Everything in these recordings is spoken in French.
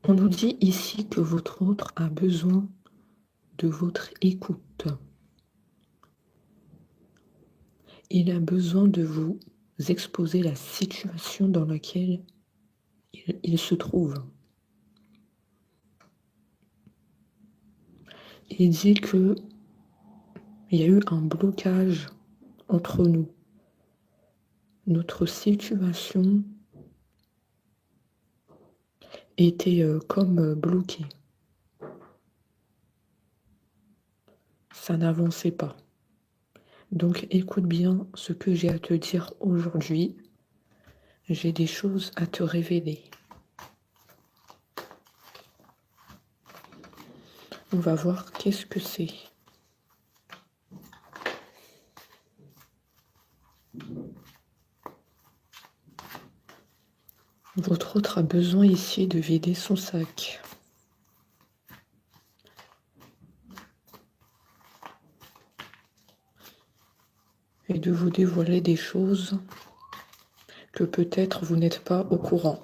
On nous dit ici que votre autre a besoin de votre écoute. Il a besoin de vous exposer la situation dans laquelle il se trouve. Il dit que il y a eu un blocage entre nous. Notre situation était comme bloquée. Ça n'avançait pas. Donc écoute bien ce que j'ai à te dire aujourd'hui. J'ai des choses à te révéler. On va voir qu'est-ce que c'est. Votre autre a besoin ici de vider son sac. Et de vous dévoiler des choses que peut-être vous n'êtes pas au courant.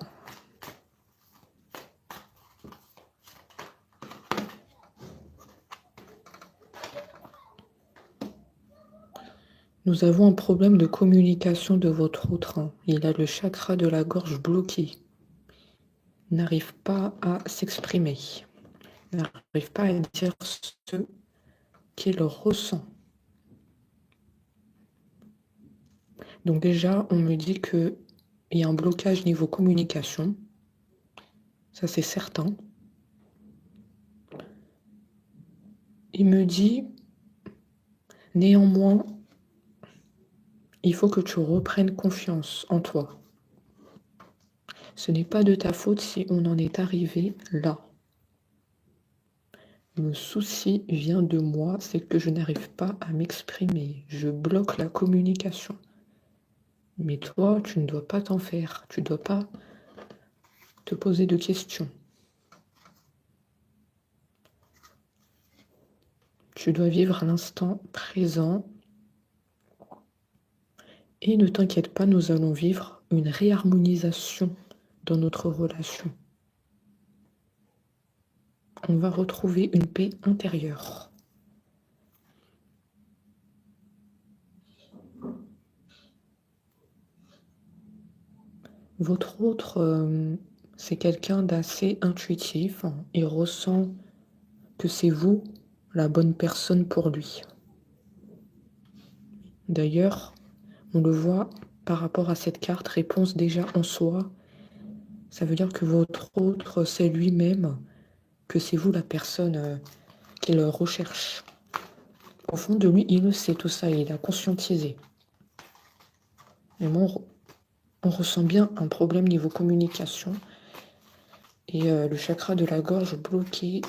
Nous avons un problème de communication de votre autre. Il a le chakra de la gorge bloqué. Il n'arrive pas à s'exprimer. Il n'arrive pas à dire ce qu'il ressent. Donc déjà, on me dit qu'il y a un blocage niveau communication. Ça, c'est certain. Il me dit, néanmoins, il faut que tu reprennes confiance en toi. Ce n'est pas de ta faute si on en est arrivé là. Le souci vient de moi, c'est que je n'arrive pas à m'exprimer. Je bloque la communication. Mais toi, tu ne dois pas t'en faire. Tu ne dois pas te poser de questions. Tu dois vivre l'instant présent. Et ne t'inquiète pas, nous allons vivre une réharmonisation dans notre relation. On va retrouver une paix intérieure. Votre autre, c'est quelqu'un d'assez intuitif. Il ressent que c'est vous la bonne personne pour lui. D'ailleurs, on le voit par rapport à cette carte réponse déjà en soi. Ça veut dire que votre autre sait lui-même que c'est vous la personne qu'il recherche. Au fond de lui, il le sait tout ça, il a conscientisé. Mais bon, on ressent bien un problème niveau communication. Et le chakra de la gorge bloqué.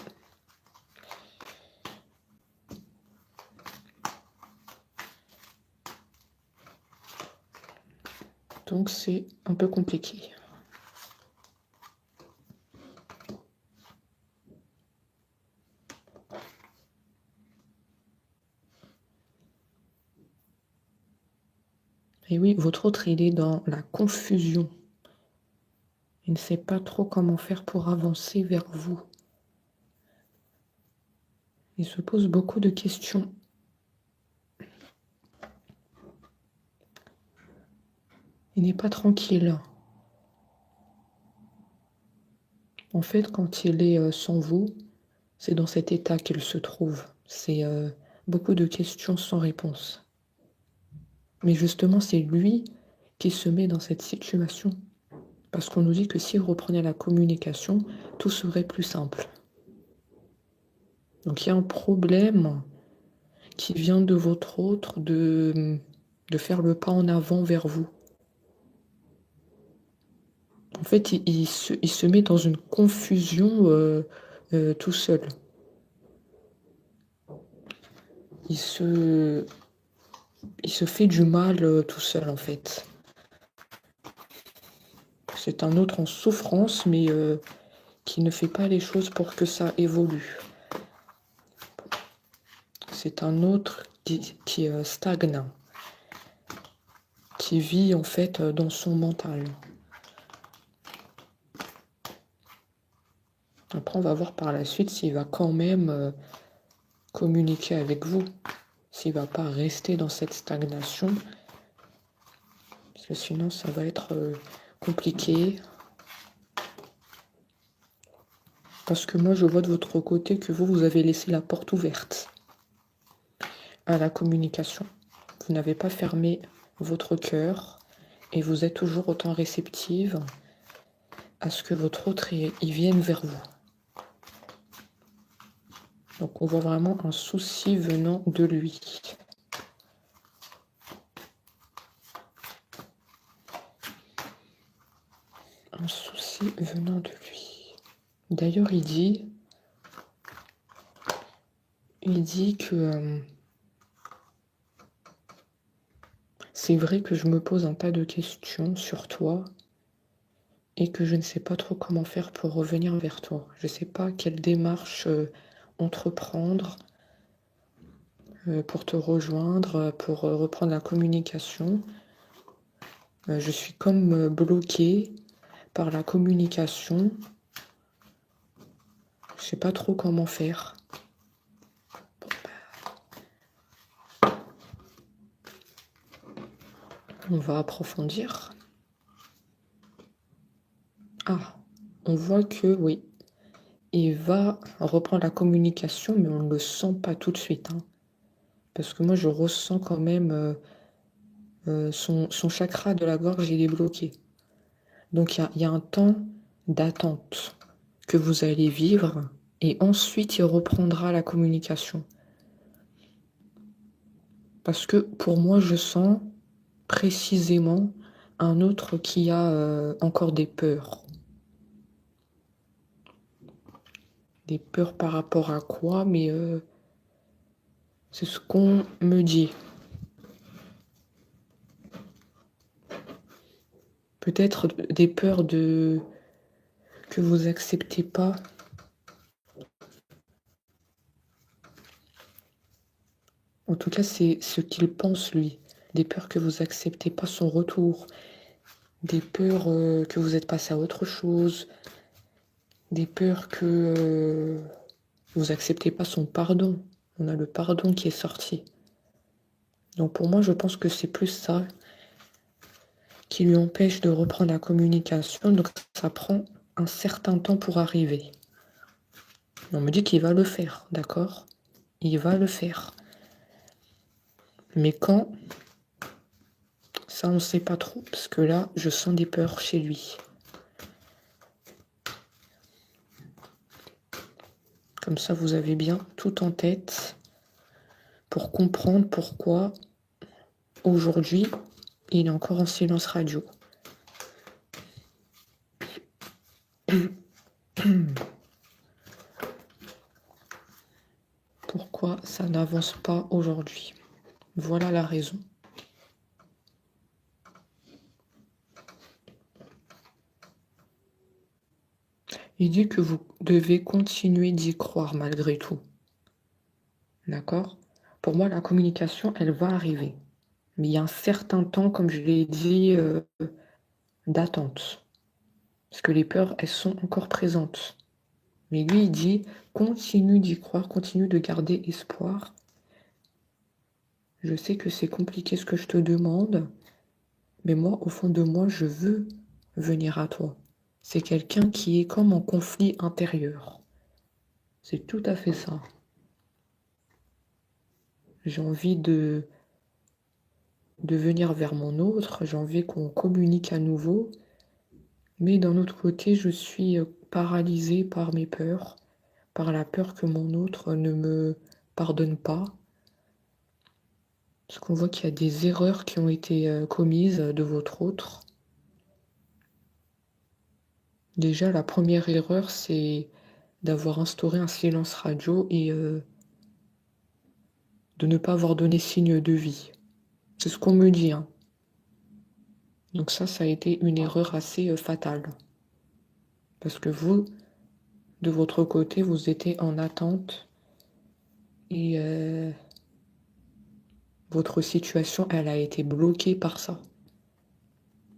Donc c'est un peu compliqué. Et oui, votre autre, il est dans la confusion. Il ne sait pas trop comment faire pour avancer vers vous. Il se pose beaucoup de questions. Il n'est pas tranquille. En fait, quand il est sans vous, c'est dans cet état qu'il se trouve. C'est beaucoup de questions sans réponse. Mais justement, c'est lui qui se met dans cette situation. Parce qu'on nous dit que s'il reprenait la communication, tout serait plus simple. Donc il y a un problème qui vient de votre autre de faire le pas en avant vers vous. En fait, il se met dans une confusion tout seul. Il se fait du mal tout seul, en fait. C'est un autre en souffrance, mais qui ne fait pas les choses pour que ça évolue. C'est un autre qui stagne, qui vit en fait dans son mental. Après, on va voir par la suite s'il va quand même communiquer avec vous. S'il ne va pas rester dans cette stagnation. Parce que sinon, ça va être compliqué. Parce que moi, je vois de votre côté que vous avez laissé la porte ouverte à la communication. Vous n'avez pas fermé votre cœur et vous êtes toujours autant réceptive à ce que votre autre il vienne vers vous. Donc on voit vraiment un souci venant de lui. Un souci venant de lui. D'ailleurs, il dit que c'est vrai que je me pose un tas de questions sur toi et que je ne sais pas trop comment faire pour revenir vers toi. Je ne sais pas quelle démarche entreprendre pour te rejoindre, pour reprendre la communication. Je suis comme bloquée par la communication. Je ne sais pas trop comment faire. On va approfondir. Ah, on voit que oui, il va reprendre la communication, mais on ne le sent pas tout de suite. Hein, parce que moi, je ressens quand même son chakra de la gorge, il est bloqué. Donc, il y a un temps d'attente que vous allez vivre et ensuite, il reprendra la communication. Parce que pour moi, je sens précisément un autre qui a encore des peurs. Des peurs par rapport à quoi, mais c'est ce qu'on me dit. Peut-être des peurs que vous acceptez pas. En tout cas, c'est ce qu'il pense, lui. Des peurs que vous acceptez pas son retour. Des peurs que vous êtes passé à autre chose. Des peurs que vous acceptez pas son pardon. On a le pardon qui est sorti. Donc pour moi, je pense que c'est plus ça qui lui empêche de reprendre la communication. Donc ça prend un certain temps pour arriver. On me dit qu'il va le faire, d'accord? Il va le faire. Mais quand? Ça, on ne sait pas trop, parce que là, je sens des peurs chez lui. Comme ça, vous avez bien tout en tête pour comprendre pourquoi aujourd'hui, il est encore en silence radio. Pourquoi ça n'avance pas aujourd'hui? Voilà la raison. Il dit que vous devez continuer d'y croire malgré tout. D'accord? Pour moi, la communication, elle va arriver. Mais il y a un certain temps, comme je l'ai dit, d'attente. Parce que les peurs, elles sont encore présentes. Mais lui, il dit, continue d'y croire, continue de garder espoir. Je sais que c'est compliqué ce que je te demande, mais moi, au fond de moi, je veux venir à toi. C'est quelqu'un qui est comme en conflit intérieur. C'est tout à fait ça. J'ai envie de venir vers mon autre, j'ai envie qu'on communique à nouveau, mais d'un autre côté, je suis paralysée par mes peurs, par la peur que mon autre ne me pardonne pas. Parce qu'on voit qu'il y a des erreurs qui ont été commises de votre autre. Déjà, la première erreur, c'est d'avoir instauré un silence radio et de ne pas avoir donné signe de vie. C'est ce qu'on me dit. Hein. Donc ça a été une erreur assez fatale. Parce que vous, de votre côté, vous étiez en attente et votre situation, elle a été bloquée par ça.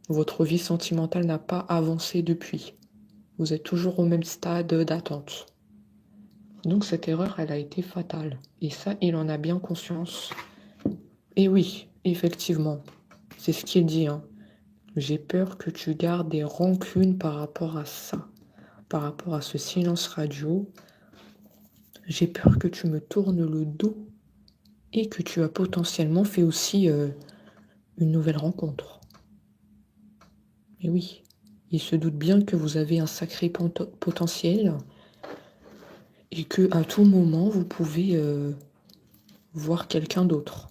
Votre vie sentimentale n'a pas avancé depuis. Vous êtes toujours au même stade d'attente. Donc cette erreur, elle a été fatale. Et ça, il en a bien conscience. Et oui, effectivement, c'est ce qu'il dit, hein. J'ai peur que tu gardes des rancunes par rapport à ça, par rapport à ce silence radio. J'ai peur que tu me tournes le dos et que tu as potentiellement fait aussi une nouvelle rencontre. Et oui, il se doute bien que vous avez un sacré potentiel et que à tout moment, vous pouvez voir quelqu'un d'autre.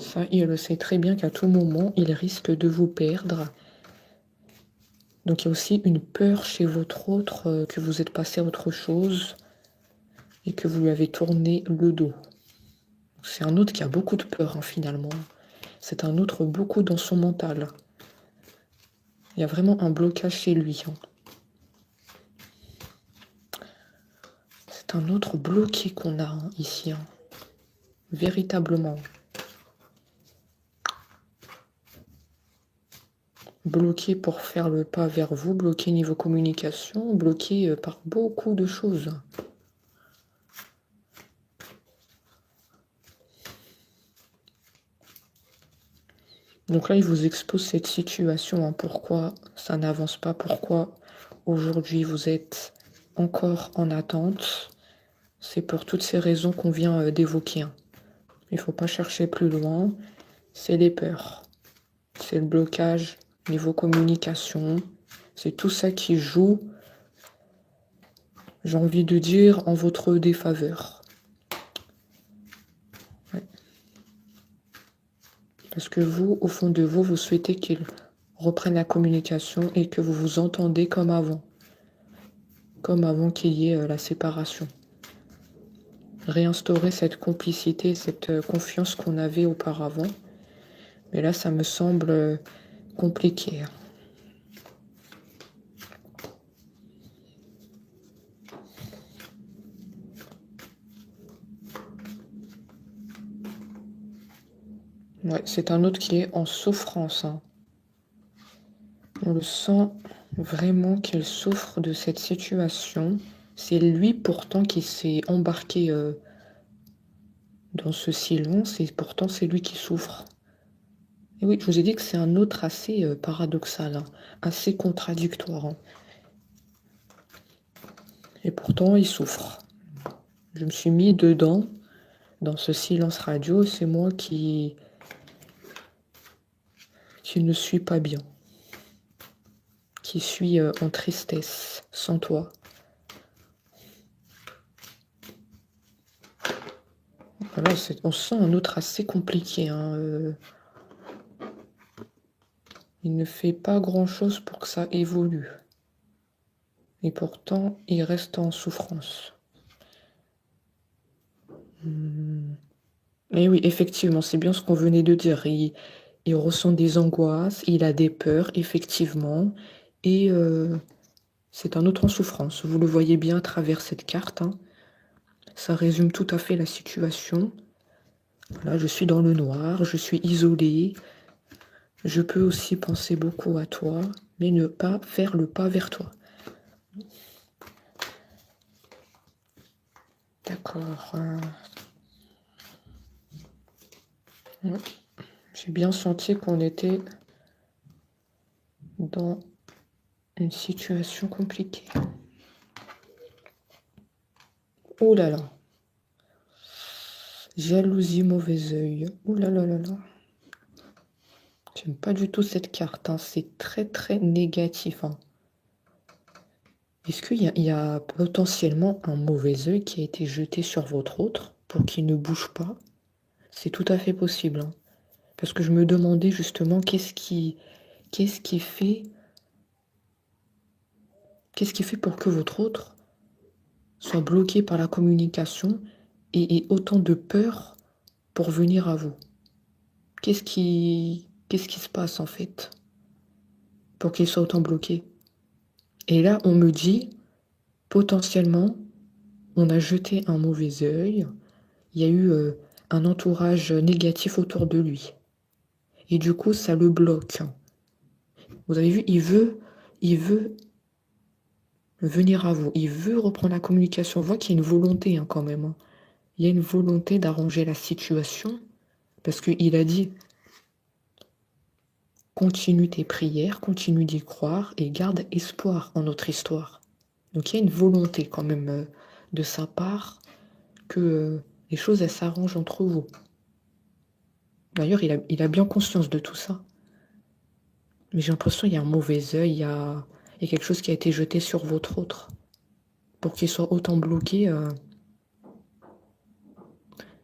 Ça, il le sait très bien qu'à tout moment, il risque de vous perdre. Donc il y a aussi une peur chez votre autre que vous êtes passé à autre chose et que vous lui avez tourné le dos. C'est un autre qui a beaucoup de peur, hein, finalement. C'est un autre beaucoup dans son mental. Il y a vraiment un blocage chez lui. Hein. C'est un autre bloqué qu'on a ici. Hein. Véritablement. Bloqué pour faire le pas vers vous, bloqué niveau communication, bloqué par beaucoup de choses. Donc là, il vous expose cette situation, hein, pourquoi ça n'avance pas, pourquoi aujourd'hui vous êtes encore en attente. C'est pour toutes ces raisons qu'on vient d'évoquer. Hein. Il ne faut pas chercher plus loin. C'est les peurs. C'est le blocage niveau communication. C'est tout ça qui joue, j'ai envie de dire, en votre défaveur. Ouais. Parce que vous, au fond de vous, vous souhaitez qu'il reprenne la communication et que vous vous entendez comme avant. Comme avant qu'il y ait la séparation. Réinstaurer cette complicité, cette confiance qu'on avait auparavant. Mais là, ça me semble compliqué. Ouais, c'est un autre qui est en souffrance. Hein. On le sent vraiment qu'il souffre de cette situation. C'est lui pourtant qui s'est embarqué dans ce silence et pourtant c'est lui qui souffre. Et oui, je vous ai dit que c'est un autre assez paradoxal, hein, assez contradictoire. Hein. Et pourtant il souffre. Je me suis mis dedans, dans ce silence radio, c'est moi qui ne suis pas bien. Qui suis en tristesse, sans toi. Voilà, on sent un autre assez compliqué. Hein, il ne fait pas grand-chose pour que ça évolue. Et pourtant, il reste en souffrance. Et oui, effectivement, c'est bien ce qu'on venait de dire. Il ressent des angoisses, il a des peurs, effectivement. Et c'est un autre en souffrance. Vous le voyez bien à travers cette carte. Hein. Ça résume tout à fait la situation. Voilà, je suis dans le noir, je suis isolée. Je peux aussi penser beaucoup à toi, mais ne pas faire le pas vers toi. D'accord. J'ai bien senti qu'on était dans une situation compliquée. Oh là là. Jalousie, mauvais œil. Oh là là là là. J'aime pas du tout cette carte. Hein. C'est très très négatif. Hein. Est-ce qu'il y a potentiellement un mauvais œil qui a été jeté sur votre autre pour qu'il ne bouge pas? C'est tout à fait possible. Hein. Parce que je me demandais justement qu'est-ce qui fait pour que votre autre soit bloqué par la communication et ait autant de peur pour venir à vous? Qu'est-ce qui se passe en fait pour qu'il soit autant bloqué? Et là, on me dit, potentiellement, on a jeté un mauvais œil, il y a eu un entourage négatif autour de lui. Et du coup, ça le bloque. Vous avez vu, il veut il veut venir à vous. Il veut reprendre la communication. On voit qu'il y a une volonté quand même. Hein. Il y a une volonté d'arranger la situation. Parce qu'il a dit, continue tes prières, continue d'y croire et garde espoir en notre histoire. Donc il y a une volonté quand même de sa part que les choses elles s'arrangent entre vous. D'ailleurs, il a bien conscience de tout ça. Mais j'ai l'impression qu'il y a un mauvais œil, il y a quelque chose qui a été jeté sur votre autre. Pour qu'il soit autant bloqué,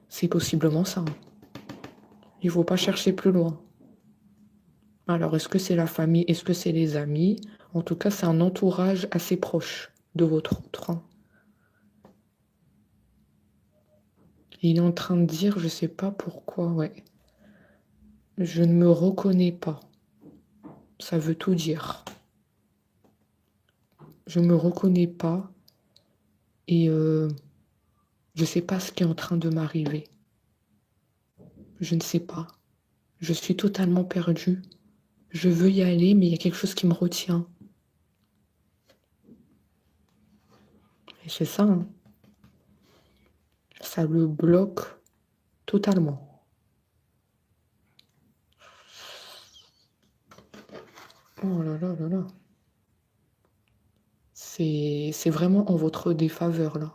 c'est possiblement ça. Il ne faut pas chercher plus loin. Alors, est-ce que c'est la famille? Est-ce que c'est les amis? En tout cas, c'est un entourage assez proche de votre autre. Hein. Il est en train de dire, je ne sais pas pourquoi, ouais. Je ne me reconnais pas. Ça veut tout dire. Je ne me reconnais pas et je ne sais pas ce qui est en train de m'arriver. Je ne sais pas. Je suis totalement perdue. Je veux y aller, mais il y a quelque chose qui me retient. Et c'est ça, hein. Ça le bloque totalement. Oh là là là là. C'est vraiment en votre défaveur, là.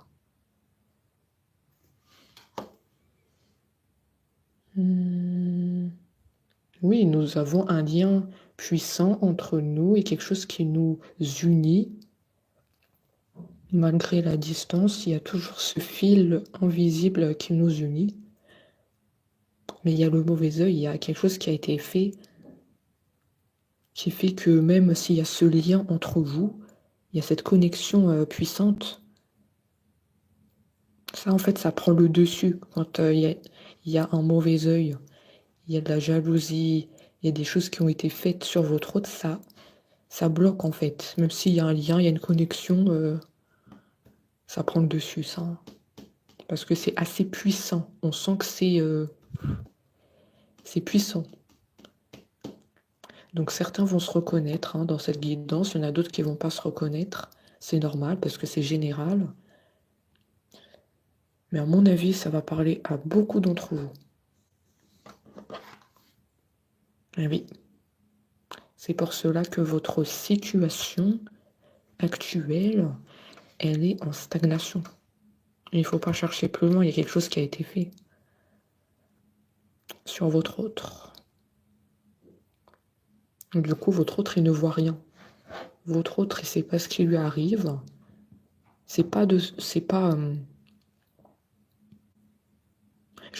Oui, nous avons un lien puissant entre nous et quelque chose qui nous unit. Malgré la distance, il y a toujours ce fil invisible qui nous unit. Mais il y a le mauvais œil, il y a quelque chose qui a été fait qui fait que même s'il y a ce lien entre vous, il y a cette connexion puissante. Ça, en fait, ça prend le dessus quand il y a un mauvais œil, il y a de la jalousie, il y a des choses qui ont été faites sur votre autre, ça bloque en fait. Même s'il y a un lien, il y a une connexion, ça prend le dessus, ça. Parce que c'est assez puissant. On sent que c'est puissant. Donc certains vont se reconnaître dans cette guidance, il y en a d'autres qui ne vont pas se reconnaître. C'est normal parce que c'est général. Mais à mon avis, ça va parler à beaucoup d'entre vous. Et oui. C'est pour cela que votre situation actuelle, elle est en stagnation. Il ne faut pas chercher plus loin, il y a quelque chose qui a été fait sur votre autre. Du coup, votre autre, il ne voit rien. Votre autre, il ne sait pas ce qui lui arrive. J'ai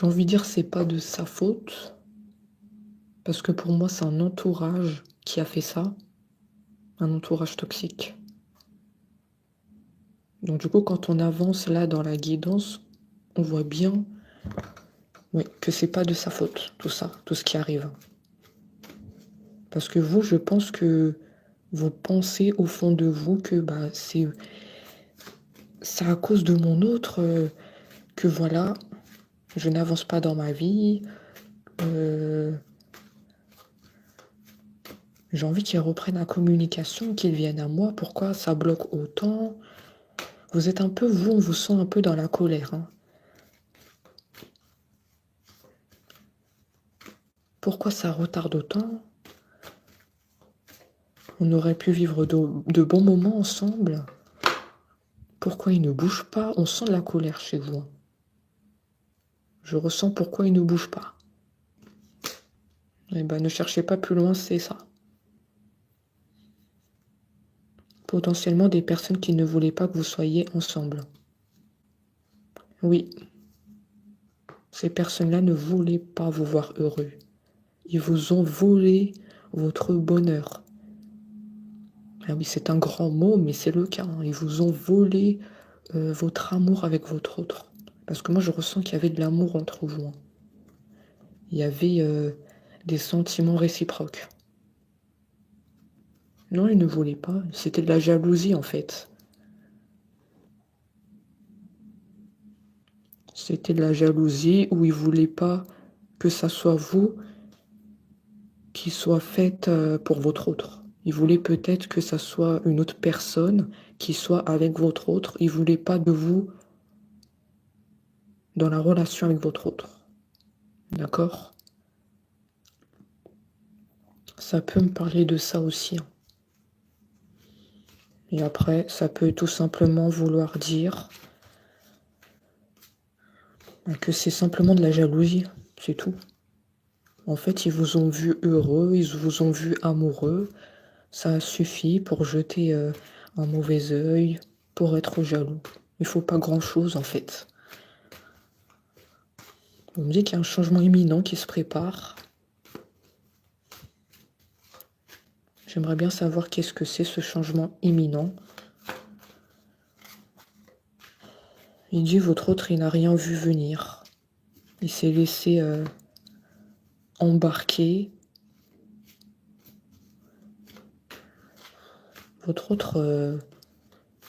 envie de dire, c'est pas de sa faute. Parce que pour moi, c'est un entourage qui a fait ça. Un entourage toxique. Donc du coup, quand on avance là dans la guidance, on voit bien que c'est pas de sa faute, tout ça, tout ce qui arrive. Parce que vous, je pense que vous pensez au fond de vous que c'est à cause de mon autre que voilà, je n'avance pas dans ma vie. J'ai envie qu'ils reprennent la communication, qu'ils viennent à moi. Pourquoi ça bloque autant? Vous êtes un peu, vous, on vous sent un peu dans la colère. Hein. Pourquoi ça retarde autant? On aurait pu vivre de bons moments ensemble. Pourquoi il ne bouge pas? On sent de la colère chez vous. Je ressens pourquoi il ne bouge pas. Eh ben, ne cherchez pas plus loin, c'est ça. Potentiellement des personnes qui ne voulaient pas que vous soyez ensemble. Oui. Ces personnes-là ne voulaient pas vous voir heureux. Ils vous ont volé votre bonheur. Ah oui, c'est un grand mot, mais c'est le cas. Hein. Ils vous ont volé votre amour avec votre autre. Parce que moi, je ressens qu'il y avait de l'amour entre vous. Hein. Il y avait des sentiments réciproques. Non, ils ne voulaient pas. C'était de la jalousie, en fait. C'était de la jalousie où ils ne voulaient pas que ça soit vous qui soit faite pour votre autre. Il voulait peut-être que ça soit une autre personne qui soit avec votre autre. Il voulait pas de vous dans la relation avec votre autre. D'accord? Ça peut me parler de ça aussi, hein. Et après, ça peut tout simplement vouloir dire que c'est simplement de la jalousie, c'est tout. En fait, ils vous ont vu heureux, ils vous ont vu amoureux. Ça suffit pour jeter un mauvais œil, pour être jaloux. Il faut pas grand-chose, en fait. On me dit qu'il y a un changement imminent qui se prépare. J'aimerais bien savoir qu'est-ce que c'est ce changement imminent. Il dit votre autre, il n'a rien vu venir. Il s'est laissé embarquer. Votre autre,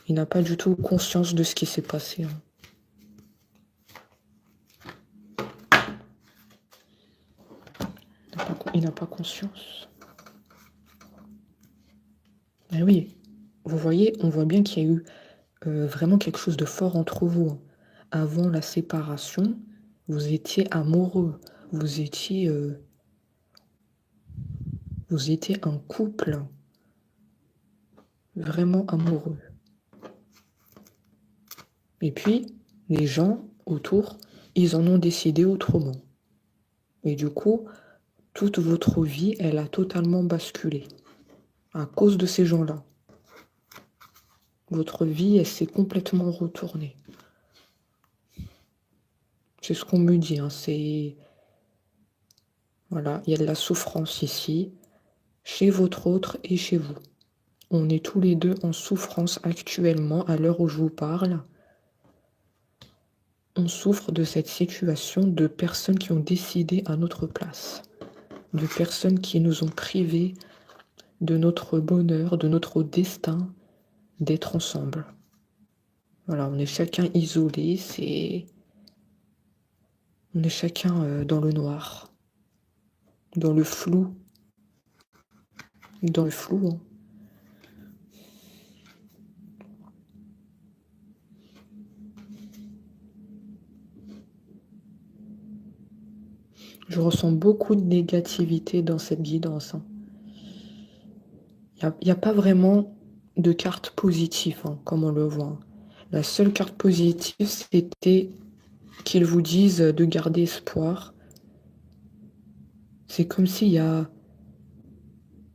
il n'a pas du tout conscience de ce qui s'est passé, hein. Il n'a pas conscience. Mais oui, vous voyez, on voit bien qu'il y a eu vraiment quelque chose de fort entre vous, hein. Avant la séparation, vous étiez amoureux. Vous étiez un couple vraiment amoureux. Et puis, les gens autour, ils en ont décidé autrement. Et du coup, toute votre vie, elle a totalement basculé à cause de ces gens-là. Votre vie, elle s'est complètement retournée. C'est ce qu'on me dit, hein. C'est... Voilà, il y a de la souffrance ici, chez votre autre et chez vous. On est tous les deux en souffrance actuellement, à l'heure où je vous parle. On souffre de cette situation de personnes qui ont décidé à notre place, de personnes qui nous ont privés de notre bonheur, de notre destin, d'être ensemble. Voilà, on est chacun isolé, on est chacun dans le noir, dans le flou, hein. Je ressens beaucoup de négativité dans cette guidance, hein. Il n'y a pas vraiment de carte positive, hein, comme on le voit. La seule carte positive, c'était qu'ils vous disent de garder espoir. C'est comme s'il y a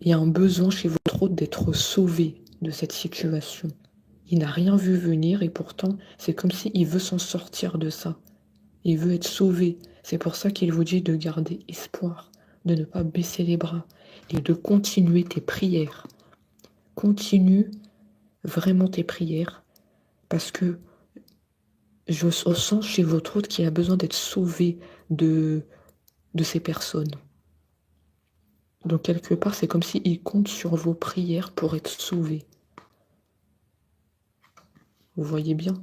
un besoin chez votre autre d'être sauvé de cette situation. Il n'a rien vu venir et pourtant, c'est comme s'il veut s'en sortir de ça. Il veut être sauvé. C'est pour ça qu'il vous dit de garder espoir, de ne pas baisser les bras et de continuer tes prières. Continue vraiment tes prières parce que je sens chez votre autre qu'il a besoin d'être sauvé de ces personnes. Donc quelque part, c'est comme s'il compte sur vos prières pour être sauvé. Vous voyez bien?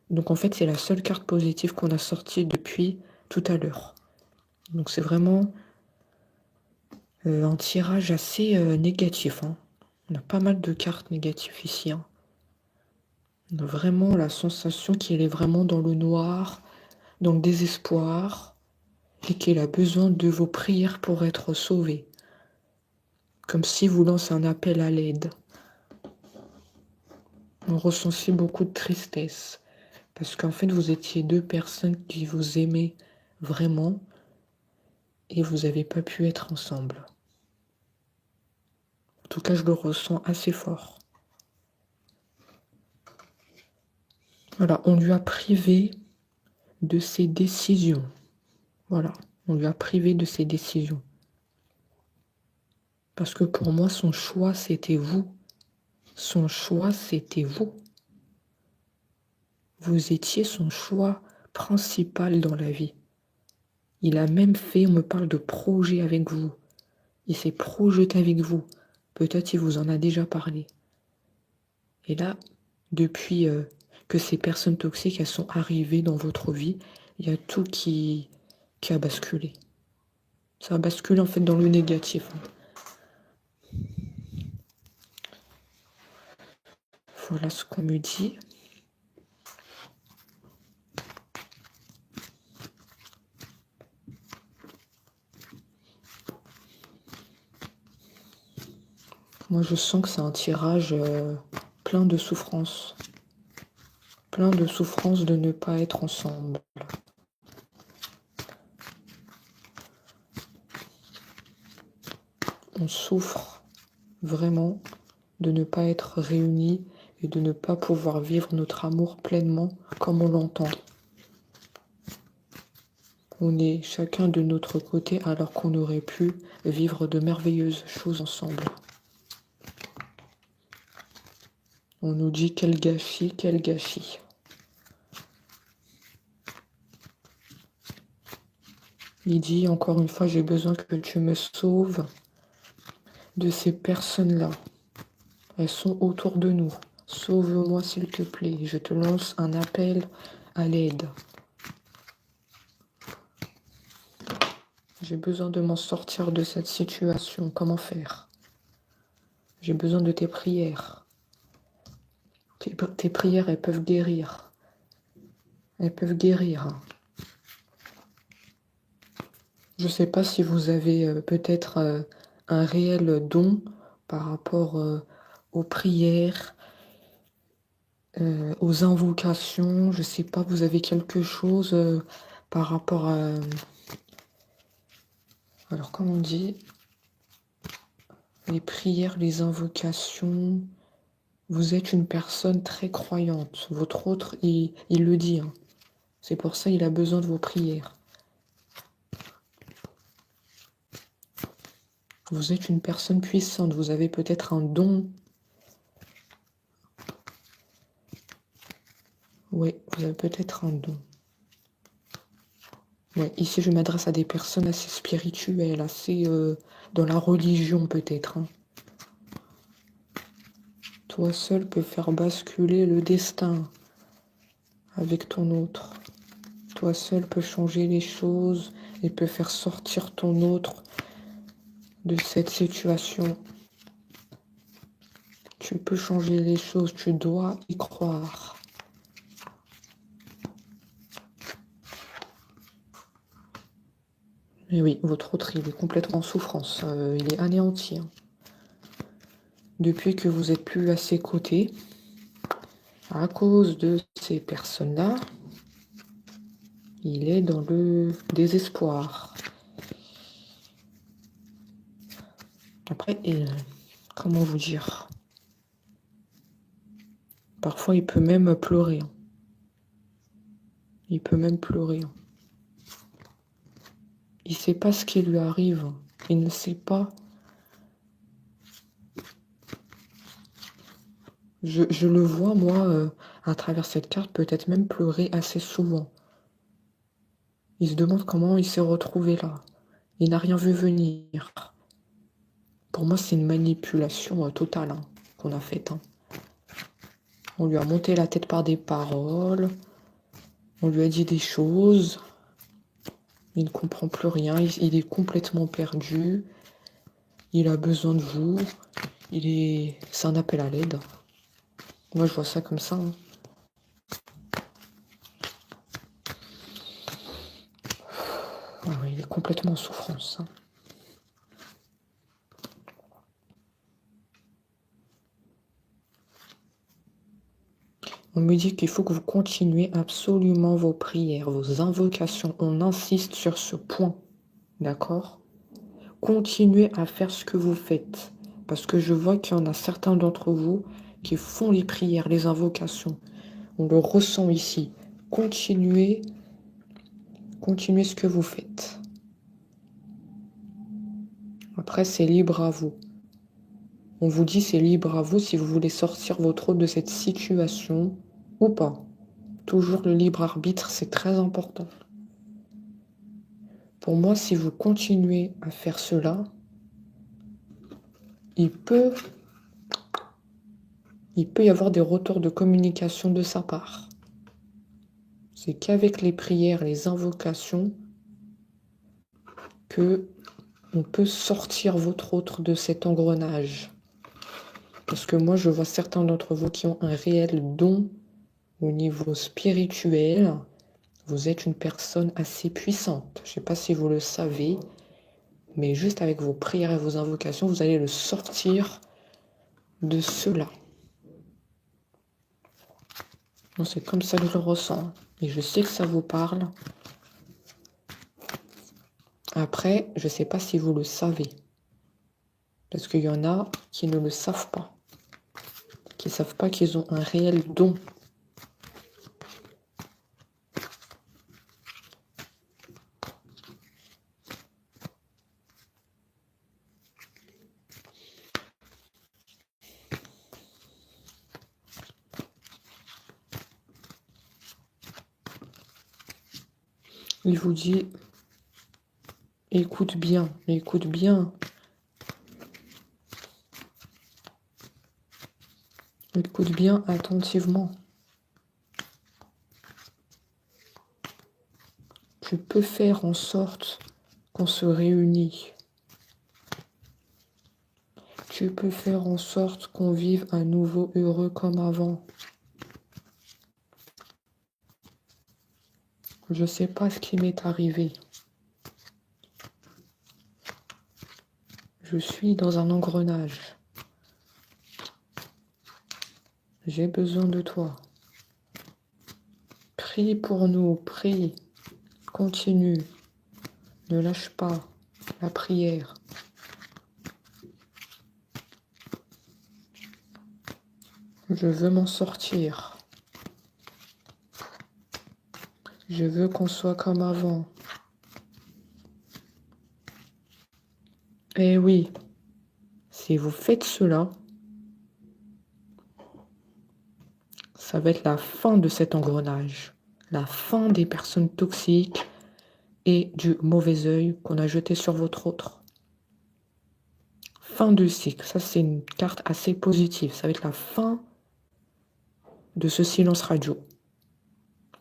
Donc en fait, c'est la seule carte positive qu'on a sortie depuis tout à l'heure. Donc c'est vraiment un tirage assez négatif, hein. On a pas mal de cartes négatives ici, hein. On a vraiment la sensation qu'il est vraiment dans le noir, dans le désespoir, et qu'il a besoin de vos prières pour être sauvé. Comme si vous lancez un appel à l'aide. On ressent aussi beaucoup de tristesse. Parce qu'en fait, vous étiez deux personnes qui vous aimaient vraiment et vous n'avez pas pu être ensemble. En tout cas, je le ressens assez fort. Voilà, on lui a privé de ses décisions. Voilà, on lui a privé de ses décisions. Parce que pour moi, son choix, c'était vous. Son choix, c'était vous. Vous étiez son choix principal dans la vie. Il a même fait, on me parle de projet avec vous. Il s'est projeté avec vous. Peut-être il vous en a déjà parlé. Et là, depuis que ces personnes toxiques, elles sont arrivées dans votre vie, il y a tout qui a basculé. Ça a basculé en fait dans le négatif, hein. Voilà ce qu'on me dit. Moi, je sens que c'est un tirage plein de souffrance. Plein de souffrance de ne pas être ensemble. On souffre vraiment de ne pas être réunis et de ne pas pouvoir vivre notre amour pleinement comme on l'entend. On est chacun de notre côté alors qu'on aurait pu vivre de merveilleuses choses ensemble. On nous dit quel gâchis, quel gâchis. Il dit encore une fois, j'ai besoin que tu me sauves de ces personnes-là. Elles sont autour de nous. Sauve-moi s'il te plaît. Je te lance un appel à l'aide. J'ai besoin de m'en sortir de cette situation. Comment faire? J'ai besoin de tes prières. Tes prières, elles peuvent guérir. Elles peuvent guérir. Je ne sais pas si vous avez peut-être un réel don par rapport aux prières, aux invocations. Je ne sais pas, vous avez quelque chose par rapport à... Alors, comment on dit? Les prières, les invocations. Vous êtes une personne très croyante. Votre autre, il le dit. Hein. C'est pour ça qu'il a besoin de vos prières. Vous êtes une personne puissante. Vous avez peut-être un don. Oui, vous avez peut-être un don. Ouais, ici, je m'adresse à des personnes assez spirituelles, assez dans la religion peut-être. Hein. Toi seul peux faire basculer le destin avec ton autre. Toi seul peux changer les choses et peux faire sortir ton autre de cette situation. Tu peux changer les choses, tu dois y croire. Et oui, votre autre, il est complètement en souffrance. Il est anéanti. Hein. Depuis que vous n'êtes plus à ses côtés, à cause de ces personnes-là, il est dans le désespoir. Après, comment vous dire? Parfois, il peut même pleurer. Hein. Il peut même pleurer. Hein. Il ne sait pas ce qui lui arrive. Il ne sait pas. Je le vois, moi, à travers cette carte, peut-être même pleurer assez souvent. Il se demande comment il s'est retrouvé là. Il n'a rien vu venir. Pour moi, c'est une manipulation totale hein, qu'on a faite. Hein. On lui a monté la tête par des paroles. On lui a dit des choses. Il ne comprend plus rien. Il est complètement perdu. Il a besoin de vous. C'est un appel à l'aide. Moi, je vois ça comme ça. Hein. Ah oui, il est complètement en souffrance. Hein. On me dit qu'il faut que vous continuez absolument vos prières, vos invocations. On insiste sur ce point. D'accord? Continuez à faire ce que vous faites. Parce que je vois qu'il y en a certains d'entre vous qui font les prières, les invocations. On le ressent ici. Continuez ce que vous faites. Après, c'est libre à vous. On vous dit c'est libre à vous si vous voulez sortir votre autre de cette situation ou pas. Toujours le libre arbitre, c'est très important. Pour moi, si vous continuez à faire cela, il peut y avoir des retours de communication de sa part. C'est qu'avec les prières, les invocations, que on peut sortir votre autre de cet engrenage. Parce que moi, je vois certains d'entre vous qui ont un réel don au niveau spirituel. Vous êtes une personne assez puissante. Je ne sais pas si vous le savez, mais juste avec vos prières et vos invocations, vous allez le sortir de cela. C'est comme ça que je le ressens. Et je sais que ça vous parle. Après, je ne sais pas si vous le savez. Parce qu'il y en a qui ne le savent pas. Qui ne savent pas qu'ils ont un réel don. Il vous dit, écoute bien, écoute bien. Écoute bien attentivement. Tu peux faire en sorte qu'on se réunit. Tu peux faire en sorte qu'on vive à nouveau heureux comme avant. Je ne sais pas ce qui m'est arrivé. Je suis dans un engrenage. J'ai besoin de toi. Prie pour nous, prie. Continue. Ne lâche pas la prière. Je veux m'en sortir. Je veux qu'on soit comme avant. Eh oui, si vous faites cela, ça va être la fin de cet engrenage. La fin des personnes toxiques et du mauvais œil qu'on a jeté sur votre autre. Fin de cycle. Ça, c'est une carte assez positive. Ça va être la fin de ce silence radio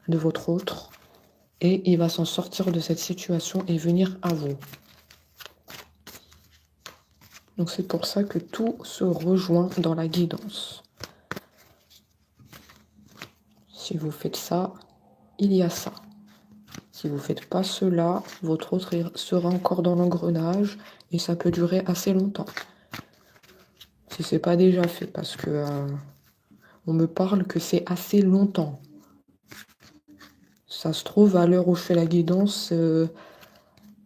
de votre autre. Et il va s'en sortir de cette situation et venir à vous. Donc c'est pour ça que tout se rejoint dans la guidance. Si vous faites ça, il y a ça. Si vous ne faites pas cela, votre autre sera encore dans l'engrenage et ça peut durer assez longtemps. Si ce n'est pas déjà fait, parce que on me parle que c'est assez longtemps. Ça se trouve, à l'heure où je fais la guidance, le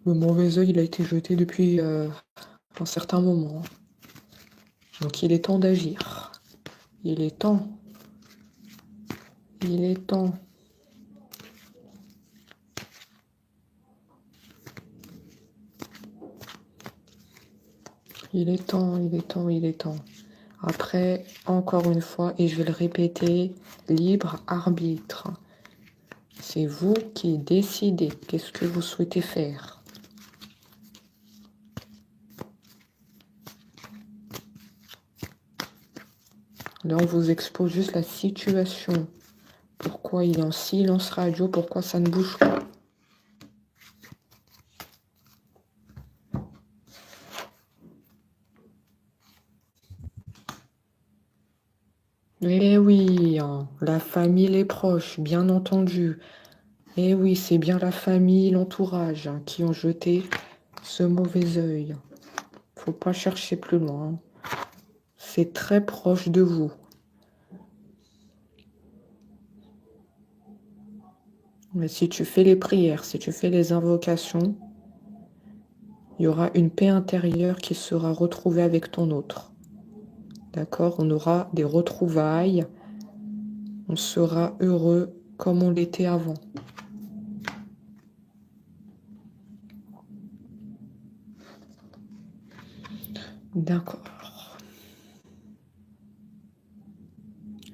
mauvais œil il a été jeté depuis un certain moment. Donc il est temps d'agir. Il est temps. Il est temps. Il est temps, il est temps, il est temps. Après, encore une fois, et je vais le répéter, libre arbitre. C'est vous qui décidez qu'est-ce que vous souhaitez faire. Là, on vous expose juste la situation. Pourquoi il est en silence radio, pourquoi ça ne bouge pas. Eh oui, hein, la famille, les proches, bien entendu. Eh oui, c'est bien la famille, l'entourage hein, qui ont jeté ce mauvais œil. Faut pas chercher plus loin. C'est très proche de vous. Mais si tu fais les prières, si tu fais les invocations, il y aura une paix intérieure qui sera retrouvée avec ton autre. D'accord? On aura des retrouvailles. On sera heureux comme on l'était avant. D'accord.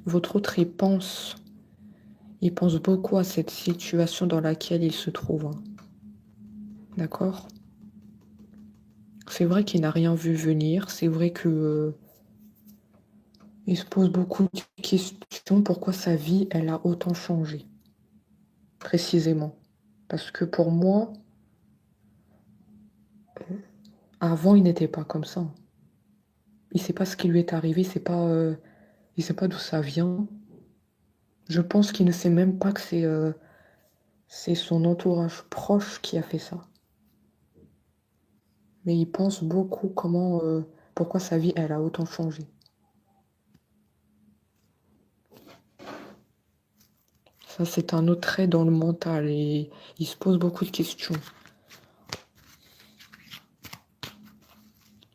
Votre autre, il pense beaucoup à cette situation dans laquelle il se trouve. Hein. D'accord? C'est vrai qu'il n'a rien vu venir. C'est vrai que il se pose beaucoup de questions. Pourquoi sa vie, elle a autant changé? Précisément. Parce que pour moi, avant, il n'était pas comme ça. Il sait pas ce qui lui est arrivé, il sait pas d'où ça vient. Je pense qu'il ne sait même pas que c'est son entourage proche qui a fait ça. Mais il pense beaucoup pourquoi sa vie, elle a autant changé. Ça, c'est un autre trait dans le mental et il se pose beaucoup de questions.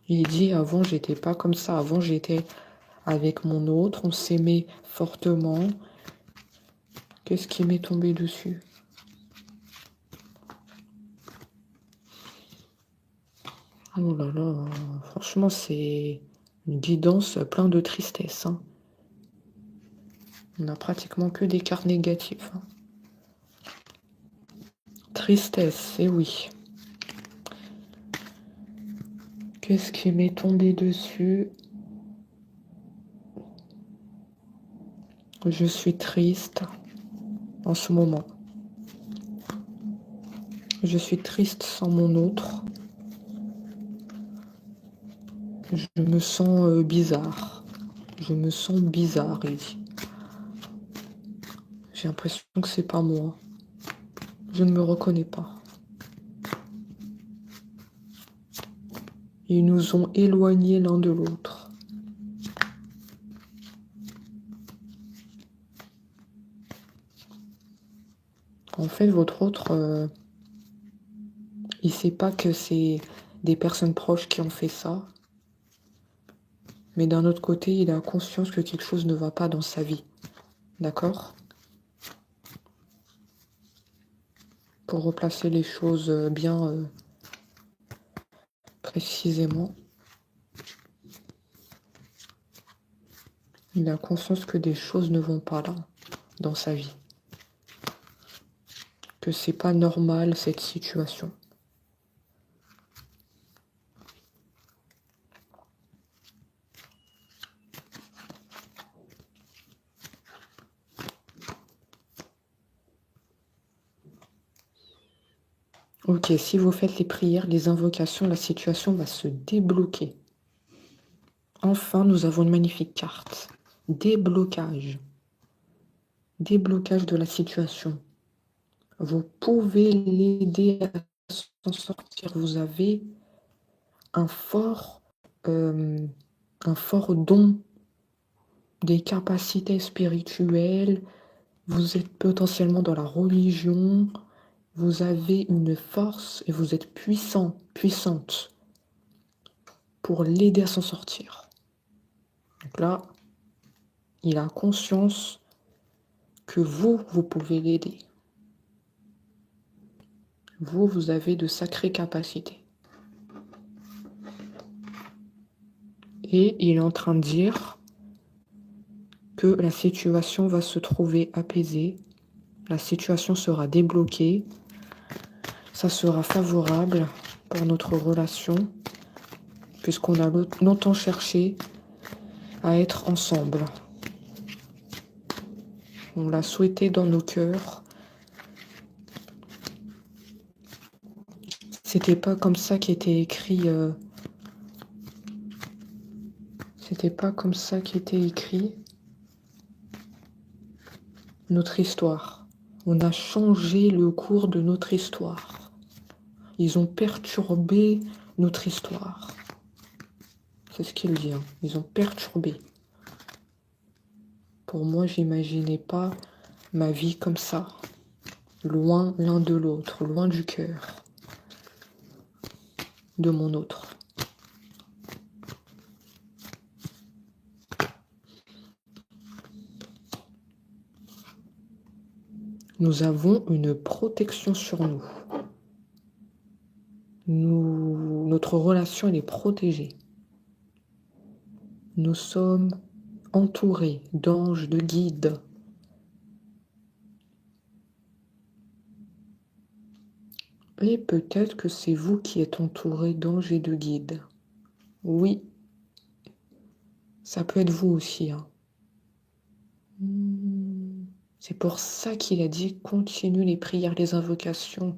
Il dit, avant, j'étais pas comme ça. Avant, j'étais avec mon autre, on s'aimait fortement. Qu'est-ce qui m'est tombé dessus? Oh là là, franchement, c'est une guidance plein de tristesse, hein. On n'a pratiquement que des cartes négatives, hein. Tristesse, et oui. Qu'est-ce qui m'est tombé dessus? Je suis triste en ce moment. Je suis triste sans mon autre. Je me sens bizarre. Je me sens bizarre, il dit. J'ai l'impression que c'est pas moi. Je ne me reconnais pas. Ils nous ont éloignés l'un de l'autre. En fait, votre autre, il sait pas que c'est des personnes proches qui ont fait ça. Mais d'un autre côté, il a conscience que quelque chose ne va pas dans sa vie. D'accord? Pour replacer les choses bien précisément. Il a conscience que des choses ne vont pas là, dans sa vie. Que c'est pas normal cette situation. Ok, si vous faites les prières, les invocations, la situation va se débloquer. Enfin, nous avons une magnifique carte. Déblocage. Déblocage de la situation. Vous pouvez l'aider à s'en sortir. Vous avez un fort don, des capacités spirituelles. Vous êtes potentiellement dans la religion. Vous avez une force et vous êtes puissante pour l'aider à s'en sortir. Donc là, il a conscience que vous pouvez l'aider. Vous avez de sacrées capacités. Et il est en train de dire que la situation va se trouver apaisée. La situation sera débloquée. Ça sera favorable pour notre relation, puisqu'on a longtemps cherché à être ensemble. On l'a souhaité dans nos cœurs. C'était pas comme ça qu'était écrit. C'était pas comme ça qu'était écrit notre histoire. On a changé le cours de notre histoire. Ils ont perturbé notre histoire. C'est ce qu'il dit, hein. Ils ont perturbé. Pour moi, j'imaginais pas ma vie comme ça. Loin l'un de l'autre, loin du cœur de mon autre. Nous avons une protection sur nous. Notre relation, elle est protégée. Nous sommes entourés d'anges, de guides. Et peut-être que c'est vous qui êtes entouré d'anges et de guides. Oui, ça peut être vous aussi, hein. C'est pour ça qu'il a dit continue les prières, les invocations,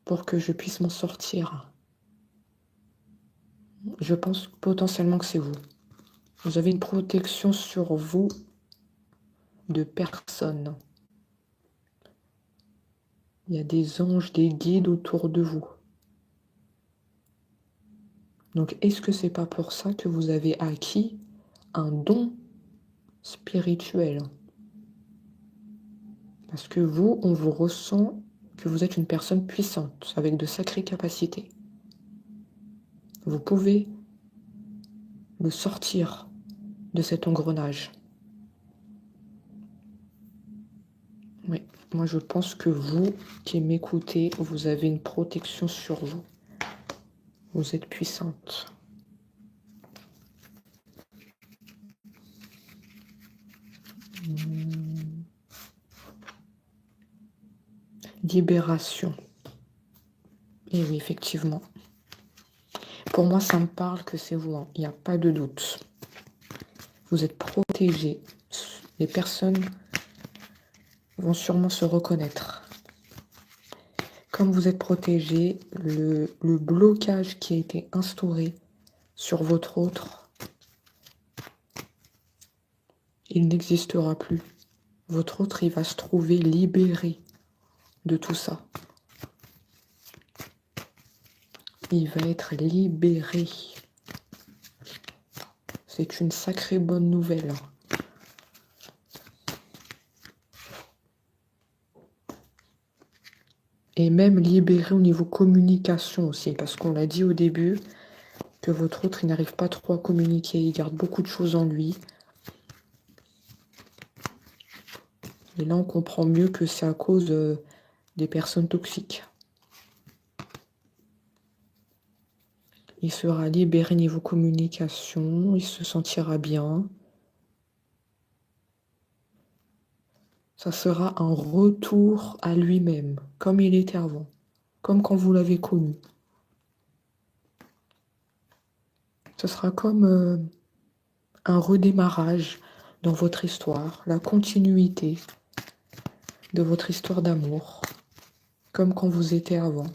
pour que je puisse m'en sortir. Je pense potentiellement que c'est vous. Vous avez une protection sur vous de personne. Il y a des anges, des guides autour de vous. Donc, est-ce que c'est pas pour ça que vous avez acquis un don spirituel? Parce que vous, on vous ressent que vous êtes une personne puissante, avec de sacrées capacités. Vous pouvez le sortir de cet engrenage. Oui, moi je pense que vous qui m'écoutez, vous avez une protection sur vous. Vous êtes puissante. Libération. Et oui, effectivement. Pour moi, ça me parle que c'est vous. Hein. Il n'y a pas de doute. Vous êtes protégé. Les personnes vont sûrement se reconnaître. Comme vous êtes protégé, le blocage qui a été instauré sur votre autre, il n'existera plus. Votre autre, il va se trouver libéré de tout ça. Il va être libéré. C'est une sacrée bonne nouvelle. Et même libéré au niveau communication aussi, parce qu'on l'a dit au début, que votre autre, il n'arrive pas trop à communiquer, il garde beaucoup de choses en lui. Et là, on comprend mieux que c'est à cause des personnes toxiques. Il sera libéré niveau communication, il se sentira bien. Ça sera un retour à lui-même, comme il était avant, comme quand vous l'avez connu. Ce sera comme un redémarrage dans votre histoire, la continuité de votre histoire d'amour, comme quand vous étiez avant.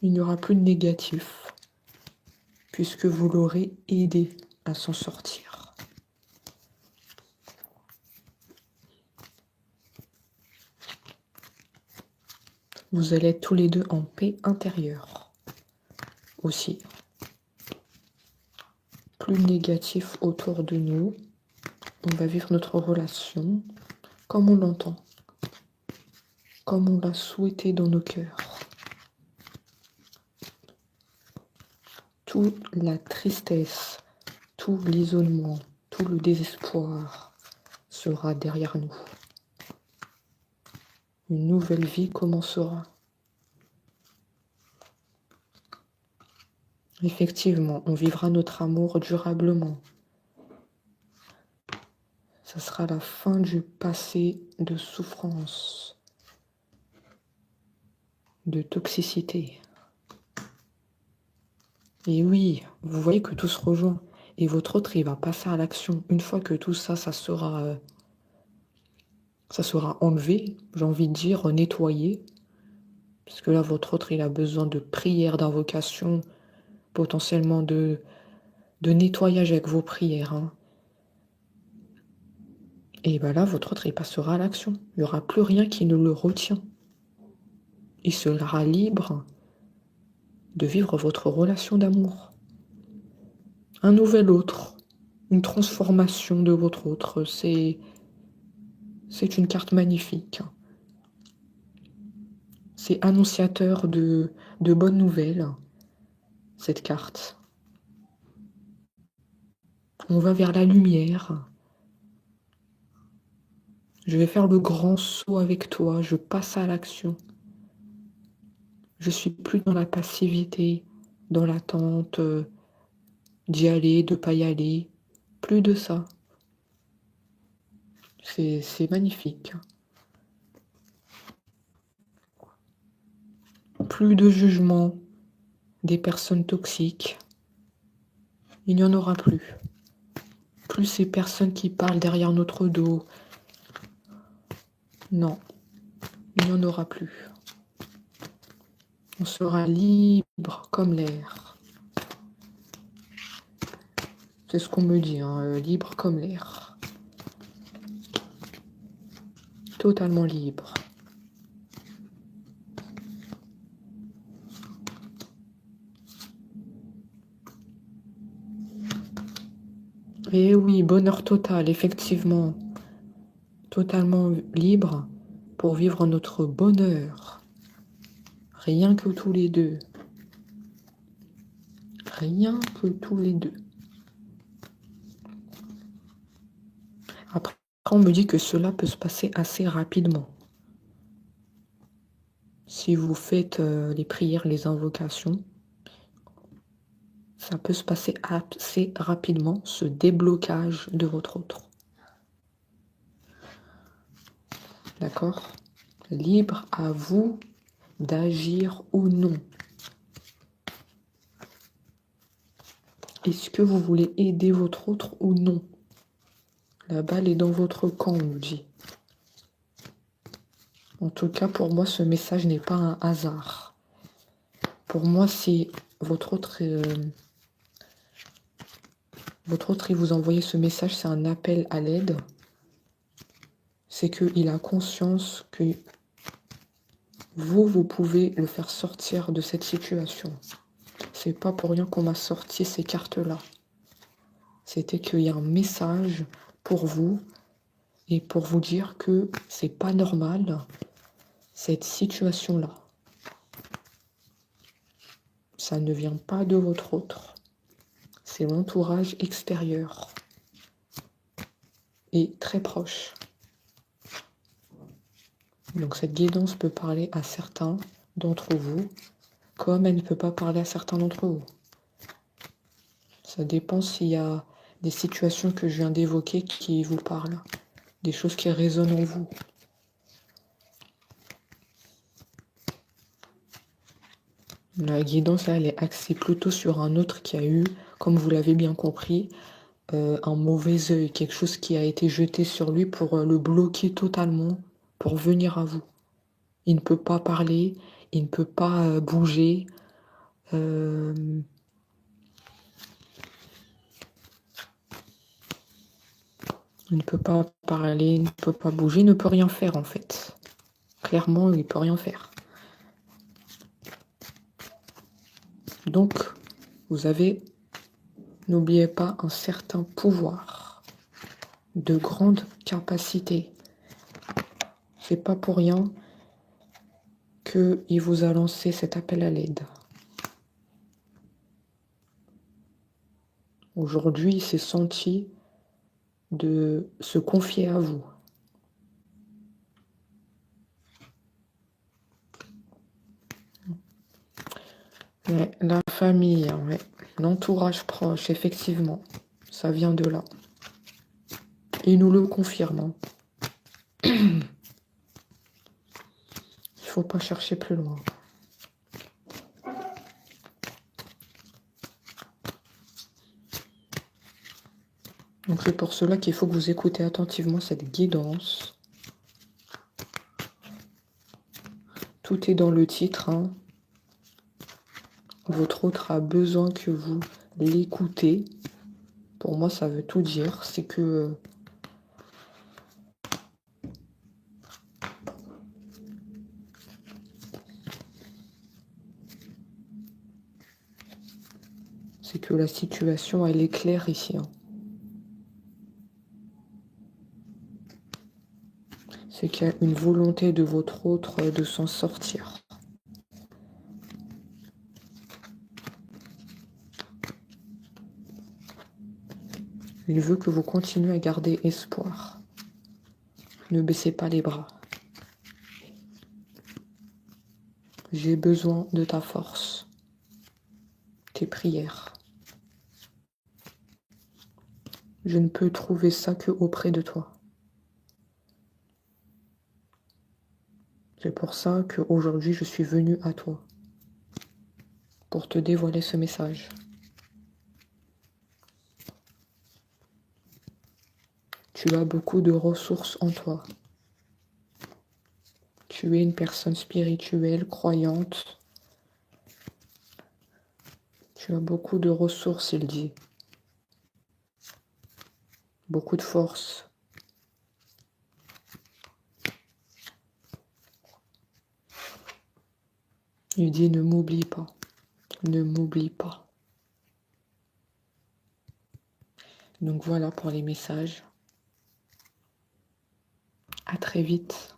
Il n'y aura plus de négatif, puisque vous l'aurez aidé à s'en sortir. Vous allez être tous les deux en paix intérieure aussi. Plus négatif autour de nous. On va vivre notre relation comme on l'entend, comme on l'a souhaité dans nos cœurs. Toute la tristesse, tout l'isolement, tout le désespoir sera derrière nous. Une nouvelle vie commencera. Effectivement, on vivra notre amour durablement. Ce sera la fin du passé de souffrance, de toxicité. Et oui, vous voyez que tout se rejoint. Et votre autre, il va passer à l'action. Une fois que tout ça, ça sera enlevé, j'ai envie de dire, nettoyé. Parce que là, votre autre, il a besoin de prières, d'invocations, potentiellement de nettoyage avec vos prières. Hein. Et bien là, votre autre, il passera à l'action. Il n'y aura plus rien qui ne le retient. Il sera libre de vivre votre relation d'amour. Un nouvel autre, une transformation de votre autre. C'est une carte magnifique. C'est annonciateur de bonnes nouvelles, cette carte. On va vers la lumière. Je vais faire le grand saut avec toi. Je passe à l'action. Je suis plus dans la passivité, dans l'attente d'y aller, de ne pas y aller. Plus de ça. C'est magnifique. Plus de jugement des personnes toxiques. Il n'y en aura plus. Plus ces personnes qui parlent derrière notre dos. Non, il n'y en aura plus. On sera libre comme l'air. C'est ce qu'on me dit, hein, libre comme l'air. Totalement libre. Et oui, bonheur total, effectivement. Totalement libre pour vivre notre bonheur. Rien que tous les deux. Rien que tous les deux. Après, on me dit que cela peut se passer assez rapidement. Si vous faites les prières, les invocations, ça peut se passer assez rapidement, ce déblocage de votre autre. D'accord? Libre à vous d'agir ou non. Est-ce que vous voulez aider votre autre ou non? La balle est dans votre camp, on nous dit. En tout cas, pour moi, ce message n'est pas un hasard. Pour moi, si votre autre, il vous envoie ce message, c'est un appel à l'aide. C'est qu'il a conscience que vous pouvez le faire sortir de cette situation. C'est pas pour rien qu'on m'a sorti ces cartes-là. C'était qu'il y a un message pour vous et pour vous dire que c'est pas normal cette situation-là. Ça ne vient pas de votre autre. C'est l'entourage extérieur et très proche. Donc cette guidance peut parler à certains d'entre vous, comme elle ne peut pas parler à certains d'entre vous. Ça dépend s'il y a des situations que je viens d'évoquer qui vous parlent, des choses qui résonnent en vous. La guidance, là, elle est axée plutôt sur un autre qui a eu, comme vous l'avez bien compris, un mauvais œil, quelque chose qui a été jeté sur lui pour le bloquer totalement, pour venir à vous. Il ne peut pas parler, il ne peut pas bouger. Il ne peut pas parler, il ne peut pas bouger, il ne peut rien faire en fait. Clairement, il ne peut rien faire. Donc, vous avez, n'oubliez pas, un certain pouvoir, de grandes capacités. C'est pas pour rien qu'il vous a lancé cet appel à l'aide. Aujourd'hui, il s'est senti de se confier à vous. Ouais, la famille, ouais. L'entourage proche, effectivement, ça vient de là. Il nous le confirme. Il ne faut pas chercher plus loin. Donc c'est pour cela qu'il faut que vous écoutez attentivement cette guidance. Tout est dans le titre, hein. Votre autre a besoin que vous l'écoutez. Pour moi, ça veut tout dire. C'est que la situation, elle est claire ici, hein. C'est qu'il y a une volonté de votre autre de s'en sortir. Il veut que vous continuez à garder espoir. Ne baissez pas les bras. J'ai besoin de ta force, tes prières. Je ne peux trouver ça que auprès de toi. C'est pour ça qu'aujourd'hui, je suis venue à toi, pour te dévoiler ce message. Tu as beaucoup de ressources en toi. Tu es une personne spirituelle, croyante. Tu as beaucoup de ressources, il dit. Beaucoup de force. Il dit ne m'oublie pas. Ne m'oublie pas. Donc voilà pour les messages. À très vite.